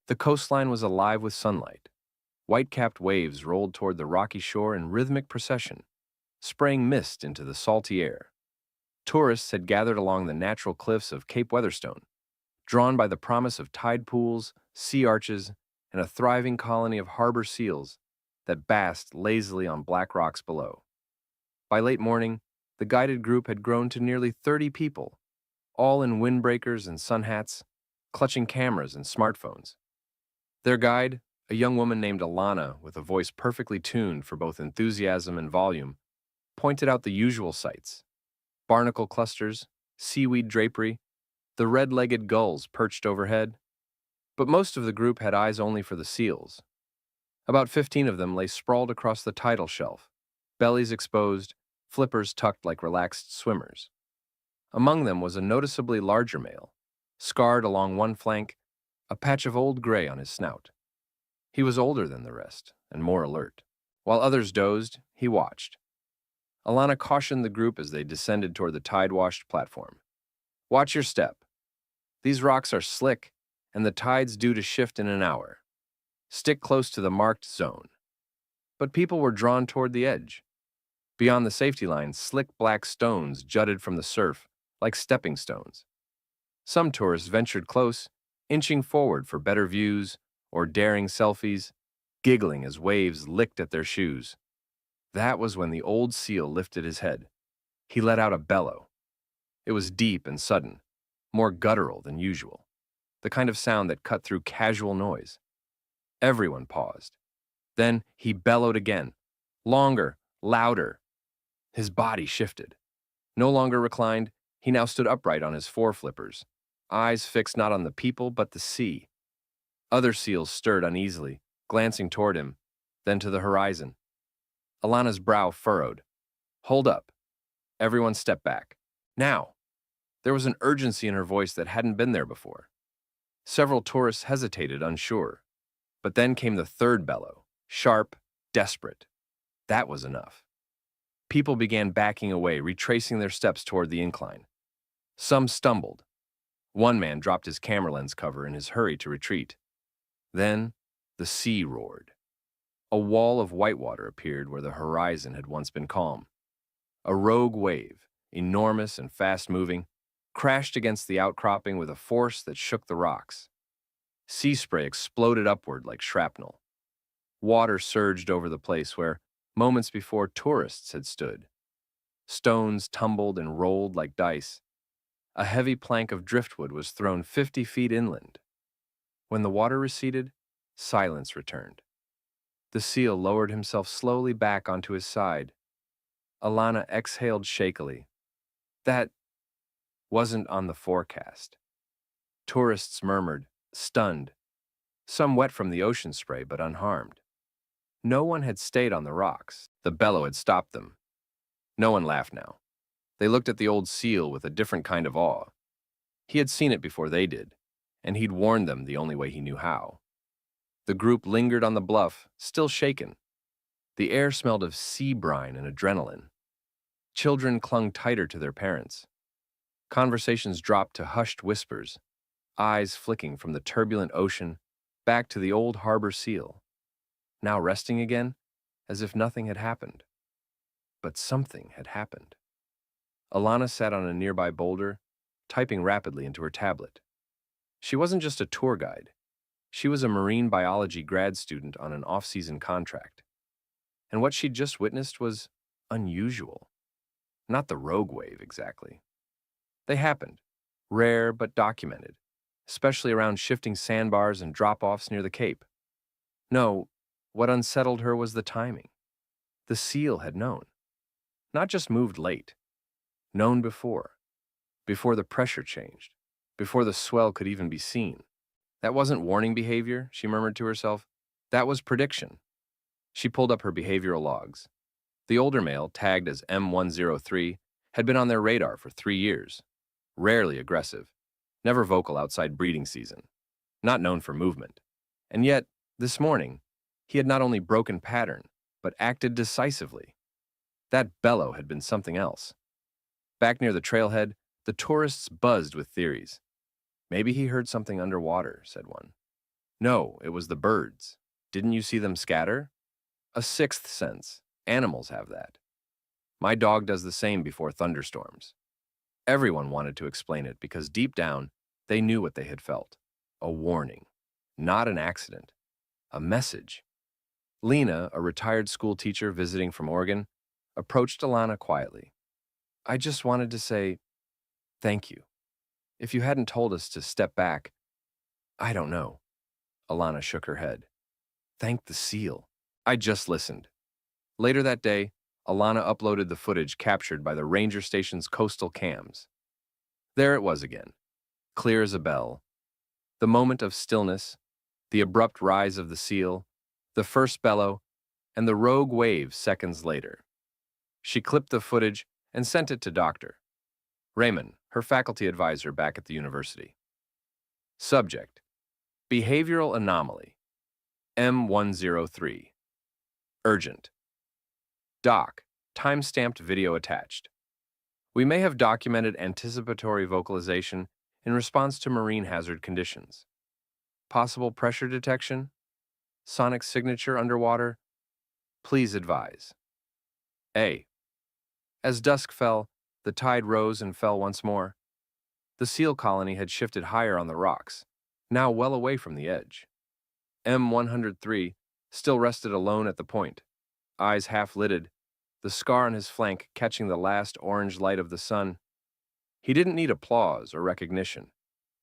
The coastline was alive with sunlight. White-capped waves rolled toward the rocky shore in rhythmic procession, spraying mist into the salty air. Tourists had gathered along the natural cliffs of Cape Weatherstone, drawn by the promise of tide pools, sea arches, and a thriving colony of harbor seals that basked lazily on black rocks below. By late morning, the guided group had grown to nearly 30 people, all in windbreakers and sun hats, clutching cameras and smartphones. Their guide, a young woman named Alana with a voice perfectly tuned for both enthusiasm and volume, pointed out the usual sights: barnacle clusters, seaweed drapery, the red-legged gulls perched overhead. But most of the group had eyes only for the seals. About 15 of them lay sprawled across the tidal shelf, bellies exposed, flippers tucked like relaxed swimmers. Among them was a noticeably larger male, scarred along one flank, a patch of old gray on his snout. He was older than the rest and more alert. While others dozed, he watched. Alana cautioned the group as they descended toward the tide-washed platform. "Watch your step. These rocks are slick, and the tide's due to shift in an hour. Stick close to the marked zone." But people were drawn toward the edge. Beyond the safety line, slick black stones jutted from the surf, like stepping stones. Some tourists ventured close, inching forward for better views or daring selfies, giggling as waves licked at their shoes. That was when the old seal lifted his head. He let out a bellow. It was deep and sudden, more guttural than usual, the kind of sound that cut through casual noise. Everyone paused. Then he bellowed again, longer, louder. His body shifted. No longer reclined, he now stood upright on his foreflippers, eyes fixed not on the people but the sea. Other seals stirred uneasily, glancing toward him, then to the horizon. Alana's brow furrowed. "Hold up." Everyone stepped back. "Now!" There was an urgency in her voice that hadn't been there before. Several tourists hesitated, unsure. But then came the third bellow, sharp, desperate. That was enough. People began backing away, retracing their steps toward the incline. Some stumbled. One man dropped his camera lens cover in his hurry to retreat. Then the sea roared. A wall of whitewater appeared where the horizon had once been calm. A rogue wave, enormous and fast-moving, crashed against the outcropping with a force that shook the rocks. Sea spray exploded upward like shrapnel. Water surged over the place where, moments before, tourists had stood. Stones tumbled and rolled like dice. A heavy plank of driftwood was thrown 50 feet inland. When the water receded, silence returned. The seal lowered himself slowly back onto his side. Alana exhaled shakily. That wasn't on the forecast. Tourists murmured, stunned, some wet from the ocean spray but unharmed. No one had stayed on the rocks. The bellow had stopped them. No one laughed now. They looked at the old seal with a different kind of awe. He had seen it before they did, and he'd warned them the only way he knew how. The group lingered on the bluff, still shaken. The air smelled of sea brine and adrenaline. Children clung tighter to their parents. Conversations dropped to hushed whispers, eyes flicking from the turbulent ocean back to the old harbor seal, now resting again, as if nothing had happened. But something had happened. Alana sat on a nearby boulder, typing rapidly into her tablet. She wasn't just a tour guide. She was a marine biology grad student on an off-season contract. And what she'd just witnessed was unusual. Not the rogue wave, exactly. They happened, rare but documented, especially around shifting sandbars and drop-offs near the Cape. No, what unsettled her was the timing. The seal had known. Not just moved late. Known before the pressure changed, before the swell could even be seen. That wasn't warning behavior, she murmured to herself. That was prediction. She pulled up her behavioral logs. The older male, tagged as M103, had been on their radar for 3 years. Rarely aggressive, never vocal outside breeding season, not known for movement. And yet, this morning, he had not only broken pattern, but acted decisively. That bellow had been something else. Back near the trailhead, the tourists buzzed with theories. Maybe he heard something underwater, said one. No, it was the birds. Didn't you see them scatter? A sixth sense. Animals have that. My dog does the same before thunderstorms. Everyone wanted to explain it because deep down, they knew what they had felt. A warning. Not an accident. A message. Lena, a retired school teacher visiting from Oregon, approached Alana quietly. I just wanted to say thank you. If you hadn't told us to step back, I don't know. Alana shook her head. Thank the seal. I just listened. Later that day, Alana uploaded the footage captured by the ranger station's coastal cams. There it was again, clear as a bell. The moment of stillness, the abrupt rise of the seal, the first bellow, and the rogue wave seconds later. She clipped the footage and sent it to Dr. Raymond, her faculty advisor back at the university. Subject: Behavioral Anomaly, M103. Urgent. Doc, time-stamped video attached. We may have documented anticipatory vocalization in response to marine hazard conditions. Possible pressure detection? Sonic signature underwater? Please advise. A. As dusk fell, the tide rose and fell once more. The seal colony had shifted higher on the rocks, now well away from the edge. M103 still rested alone at the point, eyes half-lidded, the scar on his flank catching the last orange light of the sun. He didn't need applause or recognition.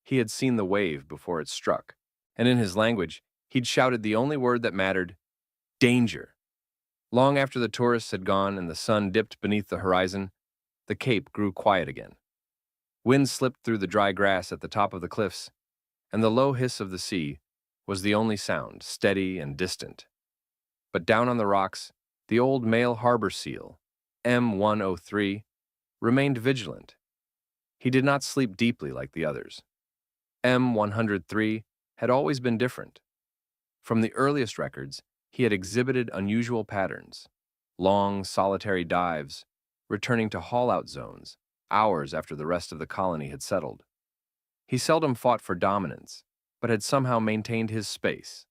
He had seen the wave before it struck, and in his language, he'd shouted the only word that mattered: danger. Long after the tourists had gone and the sun dipped beneath the horizon, the cape grew quiet again. Wind slipped through the dry grass at the top of the cliffs, and the low hiss of the sea was the only sound, steady and distant. But down on the rocks, the old male harbor seal, M103, remained vigilant. He did not sleep deeply like the others. M103 had always been different. From the earliest records, he had exhibited unusual patterns, long, solitary dives, returning to haul-out zones hours after the rest of the colony had settled. He seldom fought for dominance, but had somehow maintained his space,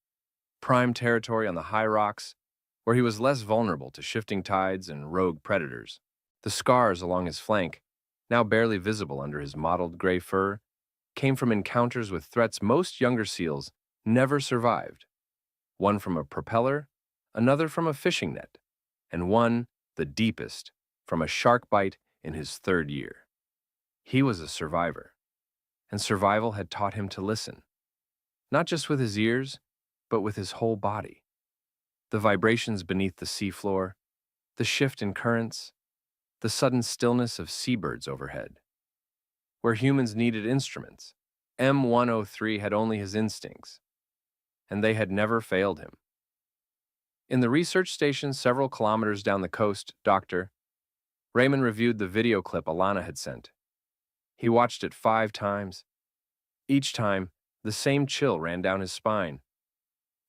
prime territory on the high rocks, where he was less vulnerable to shifting tides and rogue predators. The scars along his flank, now barely visible under his mottled gray fur, came from encounters with threats most younger seals never survived. One from a propeller, another from a fishing net, and one, the deepest, from a shark bite in his third year. He was a survivor, and survival had taught him to listen, not just with his ears, but with his whole body. The vibrations beneath the seafloor, the shift in currents, the sudden stillness of seabirds overhead. Where humans needed instruments, M103 had only his instincts, and they had never failed him. In the research station several kilometers down the coast, Dr. Raymond reviewed the video clip Alana had sent. He watched it 5 times. Each time, the same chill ran down his spine.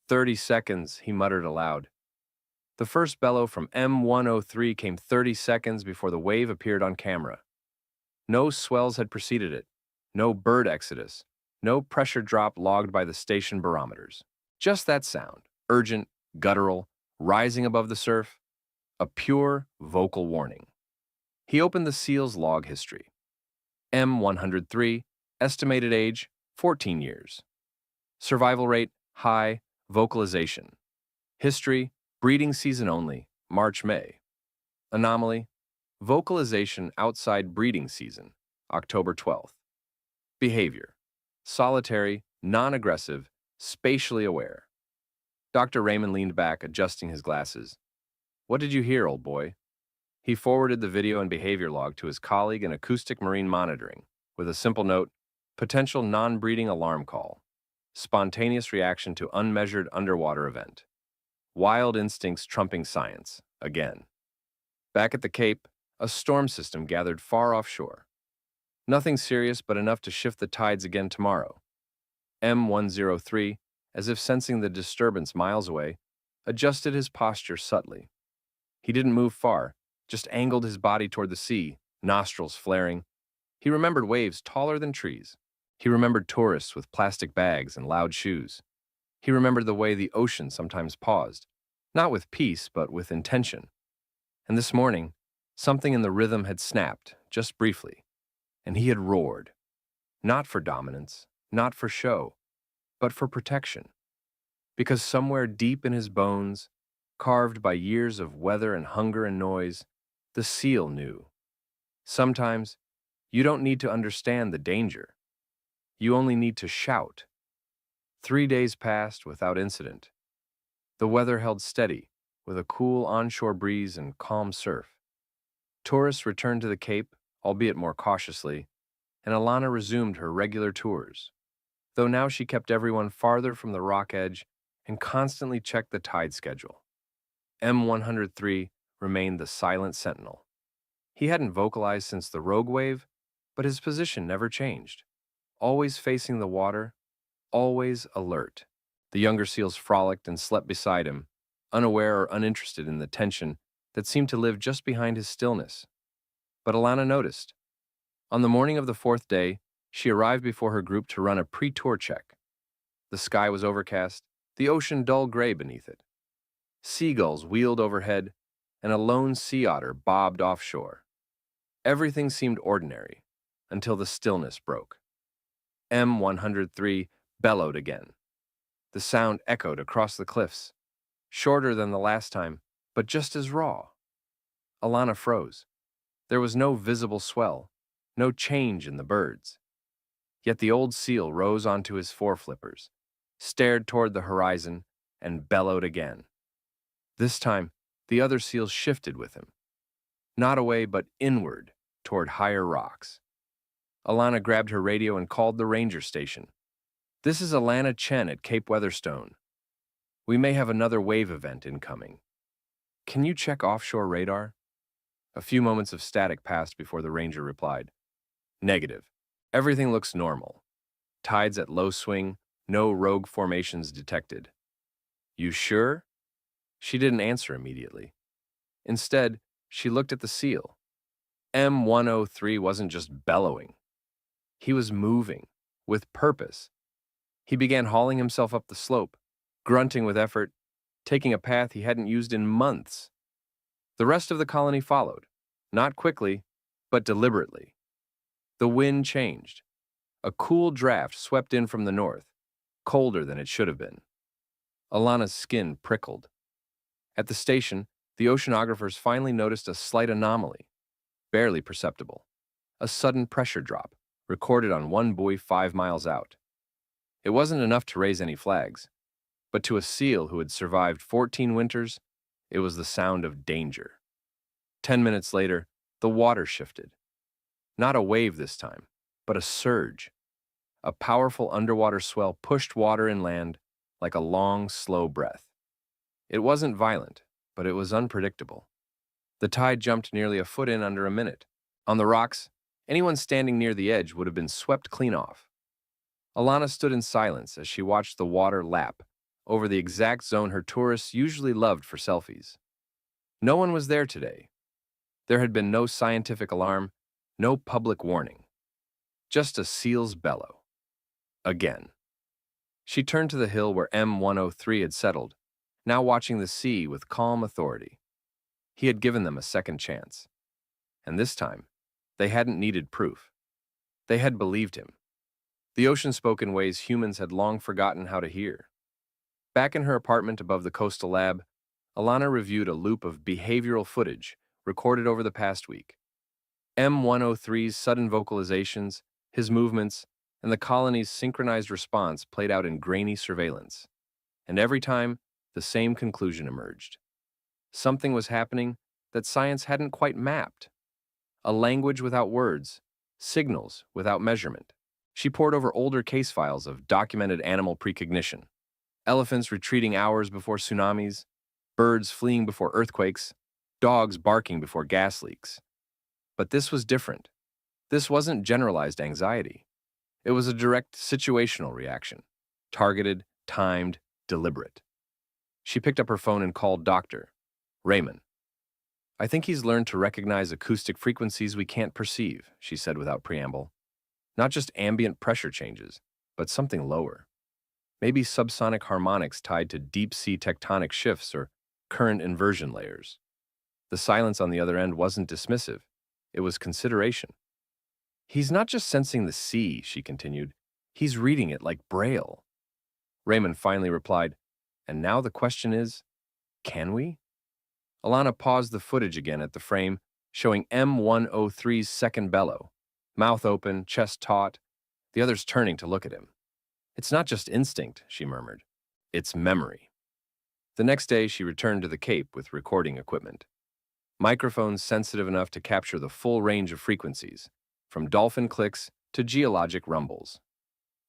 30 seconds, he muttered aloud. The first bellow from M103 came 30 seconds before the wave appeared on camera. No swells had preceded it, no bird exodus, no pressure drop logged by the station barometers. Just that sound, urgent, guttural, rising above the surf, a pure vocal warning. He opened the seal's log history. M103, estimated age, 14 years. Survival rate, high, vocalization. History, breeding season only, March-May. Anomaly, vocalization outside breeding season, October 12th. Behavior, solitary, non-aggressive, spatially aware. Dr. Raymond leaned back, adjusting his glasses. What did you hear, old boy? He forwarded the video and behavior log to his colleague in acoustic marine monitoring, with a simple note: potential non-breeding alarm call. Spontaneous reaction to unmeasured underwater event. Wild instincts trumping science, again. Back at the Cape, a storm system gathered far offshore. Nothing serious, but enough to shift the tides again tomorrow. M103, as if sensing the disturbance miles away, adjusted his posture subtly. He didn't move far, just angled his body toward the sea, nostrils flaring. He remembered waves taller than trees. He remembered tourists with plastic bags and loud shoes. He remembered the way the ocean sometimes paused, not with peace, but with intention. And this morning, something in the rhythm had snapped, just briefly, and he had roared, not for dominance, not for show, but for protection. Because somewhere deep in his bones, carved by years of weather and hunger and noise, the seal knew. Sometimes, you don't need to understand the danger. You only need to shout. 3 days passed without incident. The weather held steady, with a cool onshore breeze and calm surf. Tourists returned to the Cape, albeit more cautiously, and Alana resumed her regular tours, though now she kept everyone farther from the rock edge and constantly checked the tide schedule. M103 remained the silent sentinel. He hadn't vocalized since the rogue wave, but his position never changed, always facing the water, always alert. The younger seals frolicked and slept beside him, unaware or uninterested in the tension that seemed to live just behind his stillness. But Alana noticed. On the morning of the fourth day, she arrived before her group to run a pre-tour check. The sky was overcast, the ocean dull gray beneath it. Seagulls wheeled overhead, and a lone sea otter bobbed offshore. Everything seemed ordinary, until the stillness broke. M103 bellowed again. The sound echoed across the cliffs, shorter than the last time, but just as raw. Alana froze. There was no visible swell, no change in the birds. Yet the old seal rose onto his foreflippers, stared toward the horizon, and bellowed again. This time, the other seals shifted with him. Not away, but inward, toward higher rocks. Alana grabbed her radio and called the ranger station. "This is Alana Chen at Cape Weatherstone. We may have another wave event incoming. Can you check offshore radar?" A few moments of static passed before the ranger replied. "Negative. Everything looks normal. Tides at low swing, no rogue formations detected." "You sure?" She didn't answer immediately. Instead, she looked at the seal. M103 wasn't just bellowing. He was moving, with purpose. He began hauling himself up the slope, grunting with effort, taking a path he hadn't used in months. The rest of the colony followed, not quickly, but deliberately. The wind changed. A cool draft swept in from the north, colder than it should have been. Alana's skin prickled. At the station, the oceanographers finally noticed a slight anomaly, barely perceptible. A sudden pressure drop, recorded on one buoy 5 miles out. It wasn't enough to raise any flags, but to a seal who had survived 14 winters, it was the sound of danger. 10 minutes later, the water shifted. Not a wave this time, but a surge. A powerful underwater swell pushed water inland like a long, slow breath. It wasn't violent, but it was unpredictable. The tide jumped nearly a foot in under a minute. On the rocks, anyone standing near the edge would have been swept clean off. Alana stood in silence as she watched the water lap over the exact zone her tourists usually loved for selfies. No one was there today. There had been no scientific alarm, no public warning. Just a seal's bellow. Again. She turned to the hill where M103 had settled, now watching the sea with calm authority. He had given them a second chance. And this time, they hadn't needed proof. They had believed him. The ocean spoke in ways humans had long forgotten how to hear. Back in her apartment above the coastal lab, Alana reviewed a loop of behavioral footage recorded over the past week. M103's sudden vocalizations, his movements, and the colony's synchronized response played out in grainy surveillance. And every time, the same conclusion emerged. Something was happening that science hadn't quite mapped. A language without words, signals without measurement. She pored over older case files of documented animal precognition. Elephants retreating hours before tsunamis, birds fleeing before earthquakes, dogs barking before gas leaks. But this was different. This wasn't generalized anxiety. It was a direct situational reaction, targeted, timed, deliberate. She picked up her phone and called Dr. Raymond. "I think he's learned to recognize acoustic frequencies we can't perceive," she said without preamble. "Not just ambient pressure changes, but something lower. Maybe subsonic harmonics tied to deep-sea tectonic shifts or current inversion layers. The silence on the other end wasn't dismissive. It was consideration. He's not just sensing the sea, she continued. He's reading it like Braille. Raymond finally replied, and now the question is, can we? Alana paused the footage again at the frame, showing M103's second bellow. Mouth open, chest taut, the others turning to look at him. It's not just instinct, she murmured. It's memory. The next day, she returned to the Cape with recording equipment. Microphones sensitive enough to capture the full range of frequencies, from dolphin clicks to geologic rumbles.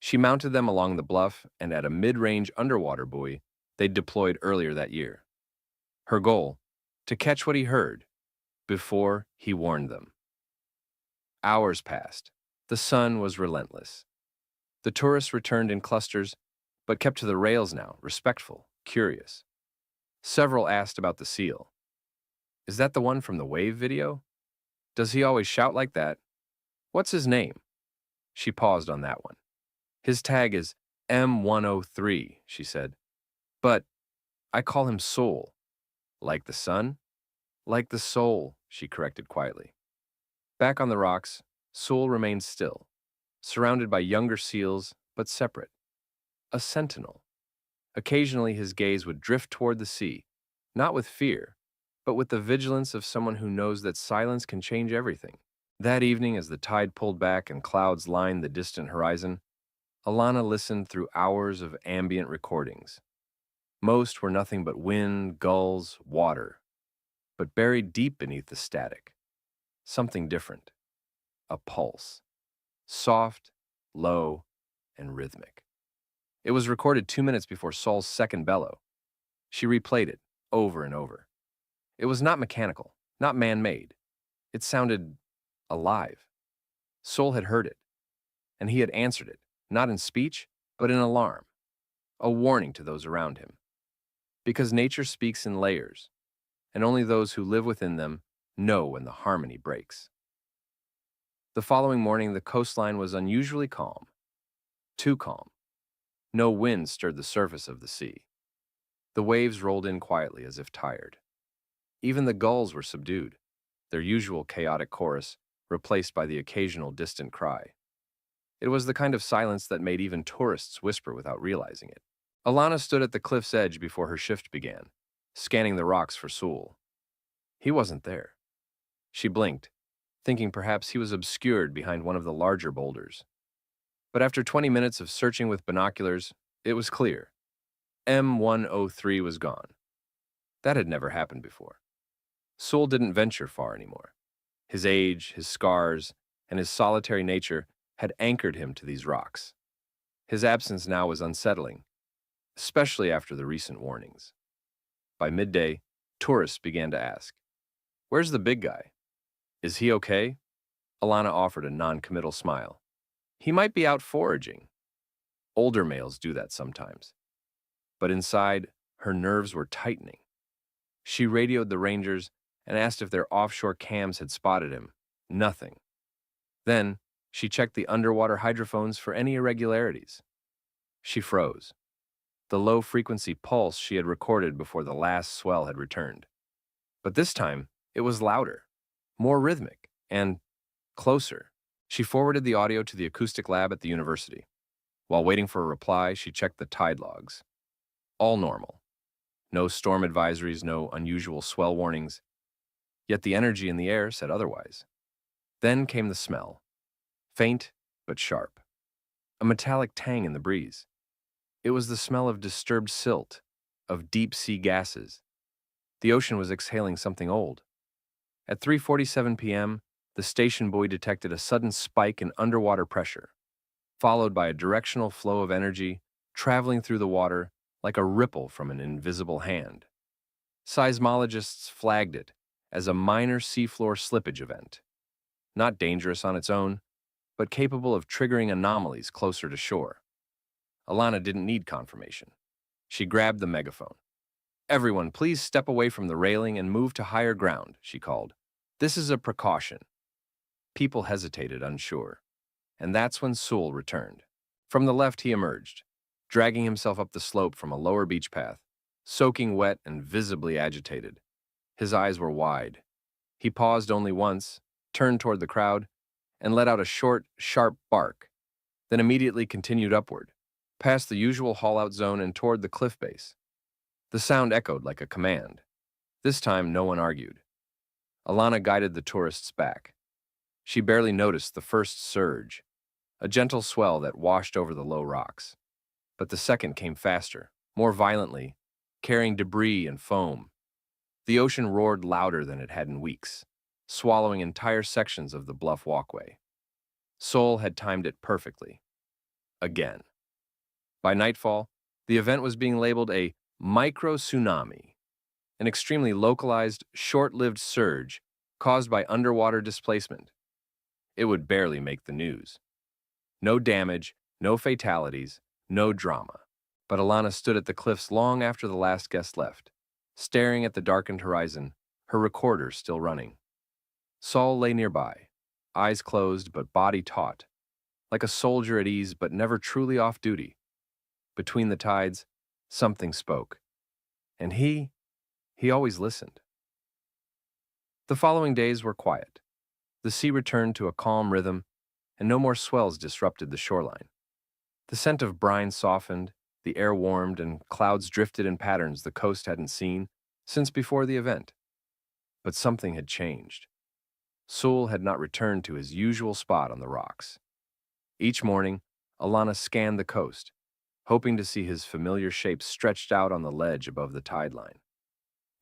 She mounted them along the bluff and at a mid-range underwater buoy they'd deployed earlier that year. Her goal, to catch what he heard, before he warned them. Hours passed. The sun was relentless. The tourists returned in clusters, but kept to the rails now, respectful, curious. Several asked about the seal. Is that the one from the wave video? Does he always shout like that? What's his name? She paused on that one. His tag is M103, she said. But I call him Soul. Like the sun? Like the soul, she corrected quietly. Back on the rocks, Soul remained still, surrounded by younger seals, but separate. A sentinel. Occasionally his gaze would drift toward the sea, not with fear, but with the vigilance of someone who knows that silence can change everything. That evening, as the tide pulled back and clouds lined the distant horizon, Alana listened through hours of ambient recordings. Most were nothing but wind, gulls, water. But buried deep beneath the static, something different. A pulse. Soft, low, and rhythmic. It was recorded 2 minutes before Saul's second bellow. She replayed it over and over. It was not mechanical, not man-made. It sounded alive. Saul had heard it, and he had answered it, not in speech, but in alarm, a warning to those around him. Because nature speaks in layers, and only those who live within them know when the harmony breaks. The following morning, the coastline was unusually calm. Too calm. No wind stirred the surface of the sea. The waves rolled in quietly as if tired. Even the gulls were subdued, their usual chaotic chorus replaced by the occasional distant cry. It was the kind of silence that made even tourists whisper without realizing it. Alana stood at the cliff's edge before her shift began, scanning the rocks for Sewell. He wasn't there. She blinked, thinking perhaps he was obscured behind one of the larger boulders. But after 20 minutes of searching with binoculars, it was clear. M103 was gone. That had never happened before. Sewell didn't venture far anymore. His age, his scars, and his solitary nature had anchored him to these rocks. His absence now was unsettling, especially after the recent warnings. By midday, tourists began to ask, "Where's the big guy? Is he okay?" Alana offered a non-committal smile. "He might be out foraging." Older males do that sometimes. But inside, her nerves were tightening. She radioed the rangers and asked if their offshore cams had spotted him. Nothing. Then, she checked the underwater hydrophones for any irregularities. She froze. The low-frequency pulse she had recorded before the last swell had returned. But this time, it was louder, more rhythmic, and closer. She forwarded the audio to the acoustic lab at the university. While waiting for a reply, she checked the tide logs. All normal. No storm advisories, no unusual swell warnings. Yet the energy in the air said otherwise. Then came the smell. Faint, but sharp. A metallic tang in the breeze. It was the smell of disturbed silt, of deep-sea gases. The ocean was exhaling something old. At 3:47 p.m., the station buoy detected a sudden spike in underwater pressure, followed by a directional flow of energy traveling through the water like a ripple from an invisible hand. Seismologists flagged it as a minor seafloor slippage event, not dangerous on its own, but capable of triggering anomalies closer to shore. Alana didn't need confirmation. She grabbed the megaphone. "Everyone, please step away from the railing and move to higher ground," she called. "This is a precaution." People hesitated, unsure. And that's when Sewell returned. From the left, he emerged, dragging himself up the slope from a lower beach path, soaking wet and visibly agitated. His eyes were wide. He paused only once, turned toward the crowd, and let out a short, sharp bark, then immediately continued upward, past the usual haul-out zone and toward the cliff base. The sound echoed like a command. This time, no one argued. Alana guided the tourists back. She barely noticed the first surge, a gentle swell that washed over the low rocks. But the second came faster, more violently, carrying debris and foam. The ocean roared louder than it had in weeks, swallowing entire sections of the bluff walkway. Seoul had timed it perfectly. Again. By nightfall, the event was being labeled a micro-tsunami, an extremely localized, short-lived surge caused by underwater displacement. It would barely make the news. No damage, no fatalities, no drama. But Alana stood at the cliffs long after the last guest left, staring at the darkened horizon, her recorder still running. Saul lay nearby, eyes closed but body taut, like a soldier at ease but never truly off duty. Between the tides, something spoke. And he always listened. The following days were quiet. The sea returned to a calm rhythm, and no more swells disrupted the shoreline. The scent of brine softened, the air warmed, and clouds drifted in patterns the coast hadn't seen since before the event. But something had changed. Seoul had not returned to his usual spot on the rocks. Each morning, Alana scanned the coast, hoping to see his familiar shape stretched out on the ledge above the tide line.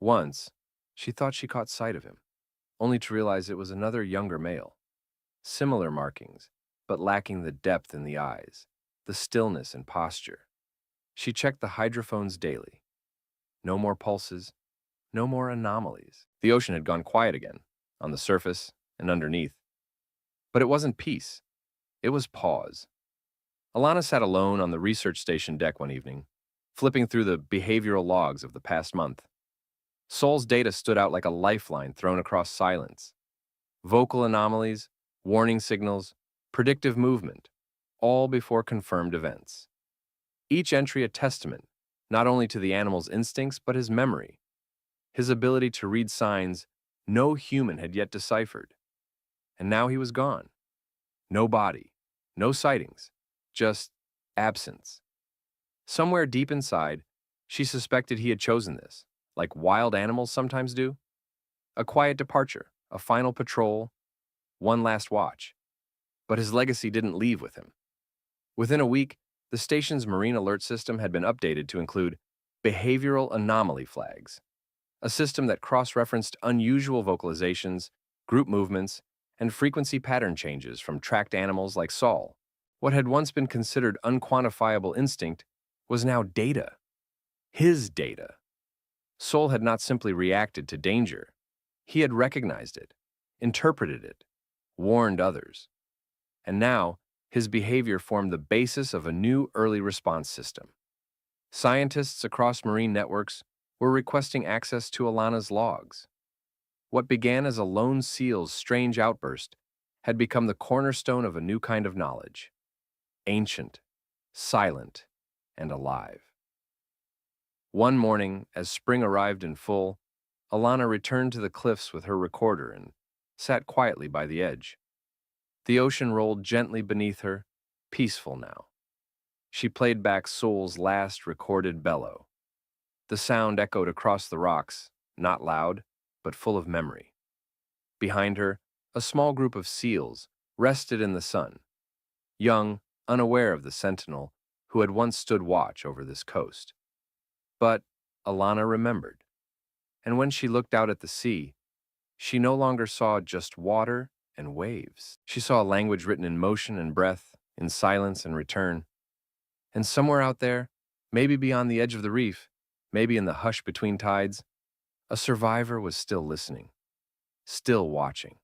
Once, she thought she caught sight of him, only to realize it was another younger male. Similar markings, but lacking the depth in the eyes, the stillness and posture. She checked the hydrophones daily. No more pulses, no more anomalies. The ocean had gone quiet again, on the surface and underneath. But it wasn't peace. It was pause. Alana sat alone on the research station deck one evening, flipping through the behavioral logs of the past month. Seoul's data stood out like a lifeline thrown across silence. Vocal anomalies, warning signals, predictive movement, all before confirmed events. Each entry a testament, not only to the animal's instincts, but his memory, his ability to read signs no human had yet deciphered. And now he was gone. No body, no sightings, just absence. Somewhere deep inside, she suspected he had chosen this, like wild animals sometimes do. A quiet departure, a final patrol, one last watch. But his legacy didn't leave with him. Within a week, the station's marine alert system had been updated to include behavioral anomaly flags, a system that cross-referenced unusual vocalizations, group movements, and frequency pattern changes from tracked animals like Saul. What had once been considered unquantifiable instinct was now data. His data. Saul had not simply reacted to danger. He had recognized it, interpreted it, warned others. And now, his behavior formed the basis of a new early response system. Scientists across marine networks were requesting access to Alana's logs. What began as a lone seal's strange outburst had become the cornerstone of a new kind of knowledge. Ancient, silent, and alive. One morning, as spring arrived in full, Alana returned to the cliffs with her recorder and sat quietly by the edge. The ocean rolled gently beneath her, peaceful now. She played back Seoul's last recorded bellow. The sound echoed across the rocks, not loud, but full of memory. Behind her, a small group of seals rested in the sun, young, unaware of the sentinel who had once stood watch over this coast. But Alana remembered, and when she looked out at the sea, she no longer saw just water and waves. She saw a language written in motion and breath, in silence and return. And somewhere out there, maybe beyond the edge of the reef, maybe in the hush between tides, a survivor was still listening, still watching.